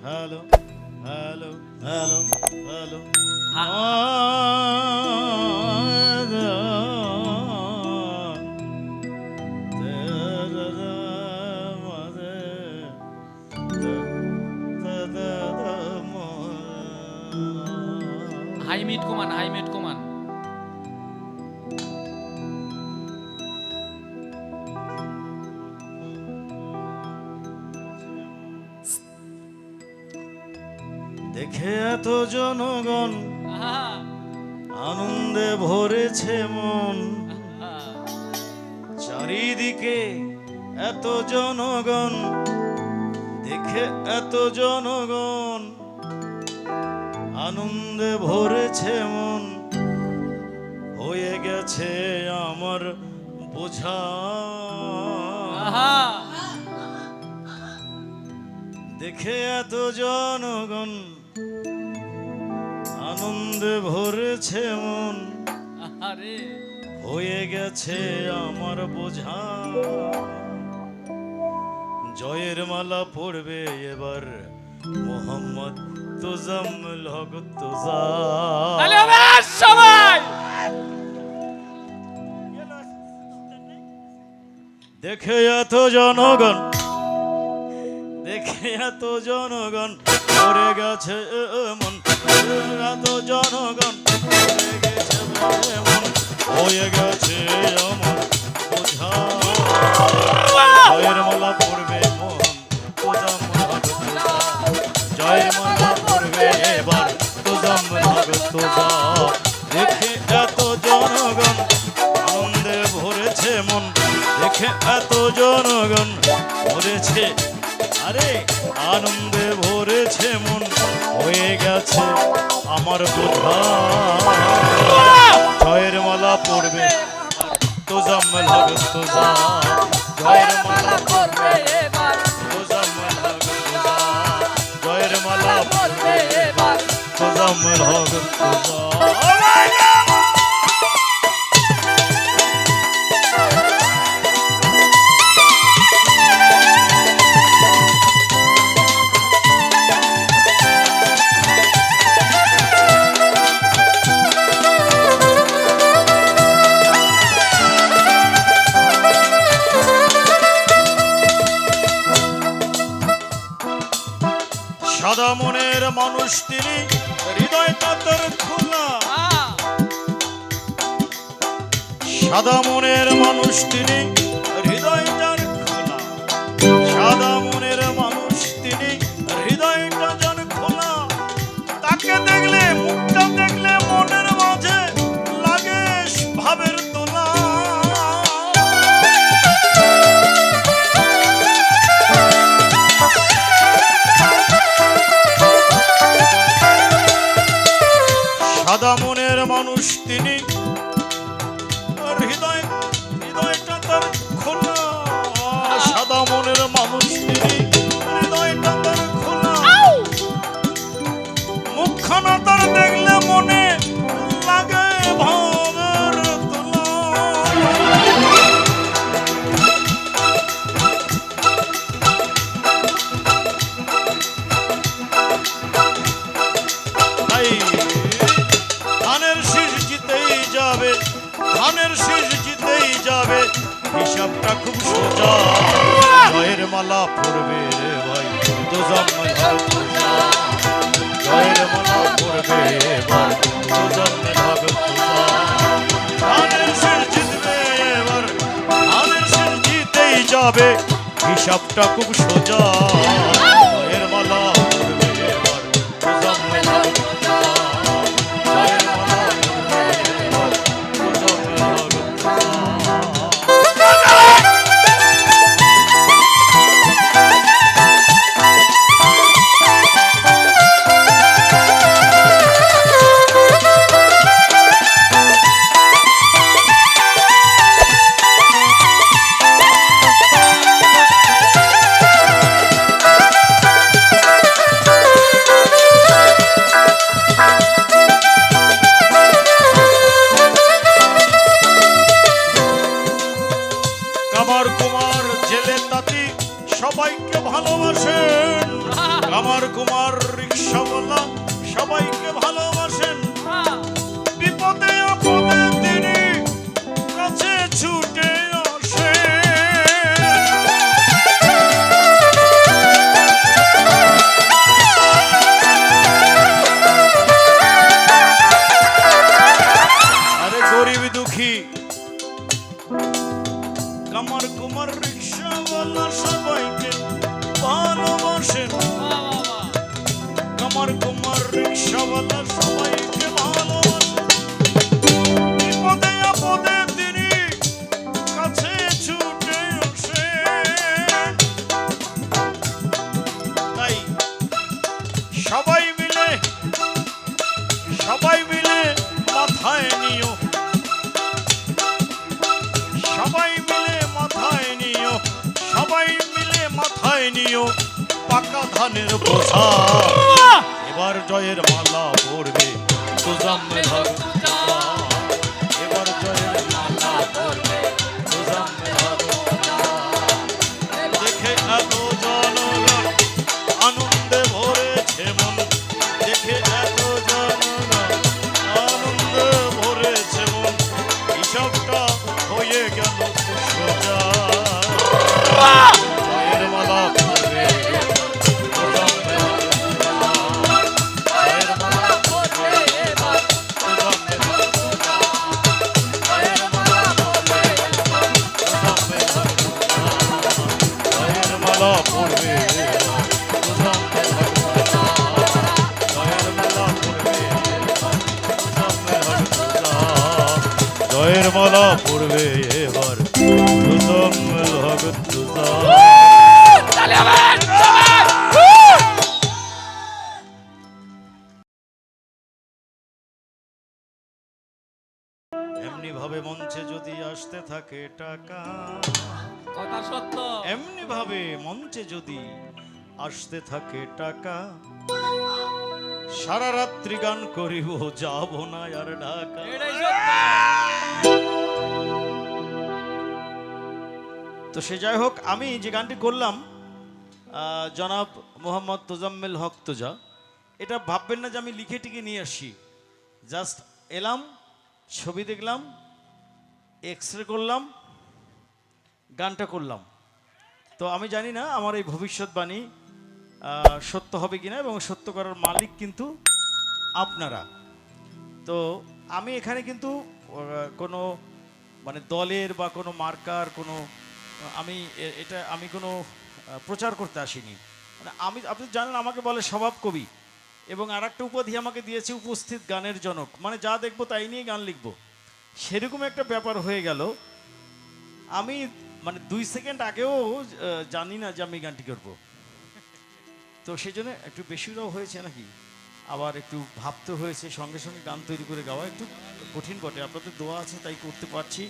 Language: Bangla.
Hello hello hello hello hi meet come on, hi meet come on. দেখে এত জনগণ আহা, আনন্দে ভরেছে মন, আহা। চারিদিকে এত জনগণ, দেখে এত জনগণ আনন্দে ভরেছে মন, হয়ে গেছে আমার বোঝা। আহা, দেখে এত জনগণ আনন্দে ভরেছে মন, আরে হয়ে গেছে আমার বোঝা। জয়ের মালা পড়বে এবার মোহাম্মদ তোজাম্মেল হক তোজা। তাহলে হবে সবাই। দেখে এত জনগণ, দেখে এত জনগণ পড়ে গেছে মন, এত জনগণ পড়ে গেছে মন, হয়ে গেছে আমার বোঝা। জয়ের মালা পড়বে মোহন তোজাম্মেল হক তোজা, জয়ের মালা পড়বে এবার তোজাম্মেল হক তোজা। দেখে এত জনগণ আনন্দে ভরেছে মন, দেখে এত জনগণ ভরেছে, আরে আনন্দে ভরেছে মন, হয়ে গেছে আমার বোঝা। জয়ের মালা পড়বে তোজাম্মেল হক তোজা, জয়ের মালা করবে এবার, তোজাম্মেল হক তোজা, জয়ের মালা করবে এবার। তোজাম্মেল হক তোজা। সাদা মনের মানুষ তিনি, হৃদয়টা তার খোলা। আহ, সাদা মনের মানুষ তিনি, হৃদয়টার খোলা। সাদা মনের মানুষ তিনি, হৃদয়টা যার খোলা। তাকে দেখলে, মুখটা দেখলে মনের মাঝে লাগে ভাবের তোলা। সাদা মনের মানুষ তিনি, হৃদয় হৃদয়টা তার খোলা। সাদা মনের মানুষ তিনি, হৃদয়টা তার খোলা। মুখখানা তার দেখলে মনে লাগে ভাবের তোলা। তাই ধানের শীষ জিতেই যাবে, ধানের শীষ জিতেই যাবে, হিসাবটা খুব সোজা। জয়ের মালা পড়বে রে ভাই তোজাম্মেল হক তোজা, জয়ের মালা পড়বে এবার তোজাম্মেল হক তোজা। ধানের শীষ জিতবে এবার, ধানের শীষ জিতেই যাবে, হিসাবটা খুব সোজা। জয়ের মালা পড়বে এবার তোজাম্মেল হক তোজা, জয়ের মালা পড়বে এবার তোজাম্মেল হক তোজা। আমিও পাকা ধানের বোঝা এবার জয়ের মালা পড়বে তোজাম্মেল হক তুজা এবার জয়ের মালা পড়বে তোজাম্মেল হক তুজা দেখে এত জনগণ আনন্দে ভরেছে মন দেখে এত জনগণ আনন্দে ভরেছে মন হিসাবটা হয়ে গেল সোজা জয়ের মালা পড়বে তোজাম্মেল হক তুজা জয়ের মালা পড়বে এবার তোজাম্মেল হক তুজা জয়ের মালা পড়বে এবার তোজাম্মেল হক তুজা জয়ের মালা পড়বে এবার তোজাম্মেল হক তুজা জয়ের মালা পড়বে এবার তোজাম্মেল হক তুজা জয়ের মালা পড়বে এবার তোজাম্মেল হক তুজা এমনি ভাবে মঞ্চে যদি আসতে থাকে টাকা কথা সত্য। এমনি ভাবে মঞ্চে যদি আসতে থাকে টাকা সারা রাত্রি গান করিব যাব না আর ঢাকা এটাই সত্য। তো সে যাই হোক আমি যে গানটি করলাম জনাব মোহাম্মদ তোজাম্মেল হক তোজা এটা ভাববেন না যে আমি লিখে টিকে নিয়ে আসি জাস্ট এলাম ছবি দেখলাম এক্সরে করলাম গানটা করলাম তো আমি জানি না আমার এই ভবিষ্যৎবাণী সত্য হবে কিনা এবং সত্য করার মালিক কিন্তু আপনারা তো আমি এখানে কিন্তু কোনো মানে দলের বা কোনো মার্কার কোনো আমি কোনো প্রচার করতে আসিনি মানে আপনি জানেন আমাকে বলে স্বভাব কবি এবং আর একটা উপাধি আমাকে দিয়েছে উপস্থিত গানের জনক মানে যা দেখবো তাই নিয়ে গান লিখবো সেরকম একটা ব্যাপার হয়ে গেল আমি মানে 2 সেকেন্ড আগেও জানি না যে আমি গানটি করবো তো সেই জন্য একটু বেশিরাও হয়েছে নাকি আবার একটু ভাবতে হয়েছে সঙ্গে সঙ্গে গান তৈরি করে গাওয়া একটু কঠিন বটে আপনাদের দোয়া আছে তাই করতে পারছি